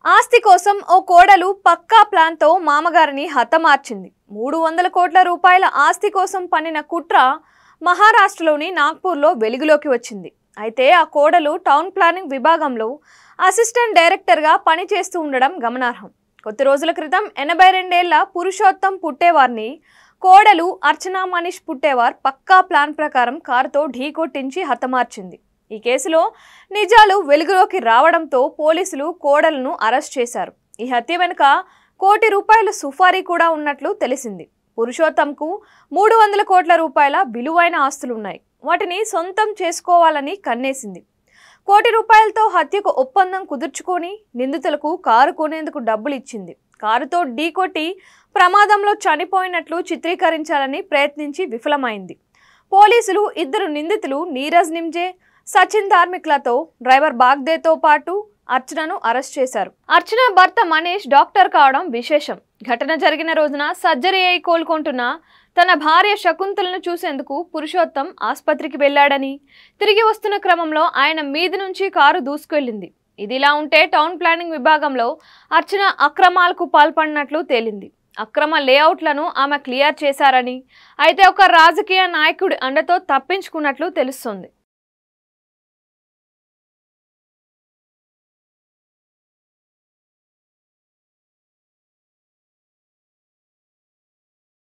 ఆస్తి కోసం ఓ కోడలు పక్కా ప్లాన్తో మామగారిని హతమార్చింది. 300 కోట్ల రూపాయల ఆస్తి కోసం పన్నిన కుట్ర మహారాష్ట్రలోని నాగ్పూర్లో వెలుగులోకి వచ్చింది. అయితే ఆ కోడలు టౌన్ ప్లానింగ్ విభాగంలో అసిస్టెంట్ డైరెక్టర్గా పనిచేస్తూ ఉండడం గమనార్హం. కొద్ది రోజుల క్రితం 82 ఏళ్ల పురుషోత్తం పుట్టేవార్ని కోడలు అర్చనా మనీష్ పుట్టేవార్ పక్కా ప్లాన్ ప్రకారం కారుతో ఢీకొట్టించి హతమార్చింది. ఈ కేసులో నిజాలు వెలుగులోకి రావడంతో పోలీసులు కోడలను అరెస్ట్ చేశారు. ఈ హత్య వెనుక కోటి రూపాయల సుఫారీ కూడా ఉన్నట్లు తెలిసింది. పురుషోత్తంకు 300 కోట్ల రూపాయల విలువైన ఆస్తులున్నాయి. వాటిని సొంతం చేసుకోవాలని కన్నేసింది. కోటి రూపాయలతో హత్యకు ఒప్పందం కుదుర్చుకొని నిందితులకు కారు కొనేందుకు డబ్బులు ఇచ్చింది. కారుతో ఢీకొట్టి ప్రమాదంలో చనిపోయినట్లు చిత్రీకరించాలని ప్రయత్నించి విఫలమైంది. పోలీసులు ఇద్దరు నిందితులు నీరజ్ నిమ్జే, సచిన్ ధార్మిక్లతో డ్రైవర్ బాగ్దేతో పాటు అర్చనను అరెస్ట్ చేశారు. అర్చన భర్త మనీష్ డాక్టర్ కావడం విశేషం. ఘటన జరిగిన రోజున సర్జరీ అయి కోలుకుంటున్న తన భార్య శకుంతలను చూసేందుకు పురుషోత్తం ఆసుపత్రికి వెళ్లాడని, తిరిగి వస్తున్న క్రమంలో ఆయన మీది నుంచి కారు దూసుకెళ్లింది. ఇదిలా ఉంటే టౌన్ ప్లానింగ్ విభాగంలో అర్చన అక్రమాలకు పాల్పడినట్లు తేలింది. అక్రమ లేఅవుట్లను ఆమె క్లియర్ చేశారని, అయితే ఒక రాజకీయ నాయకుడి అండతో తప్పించుకున్నట్లు తెలుస్తోంది.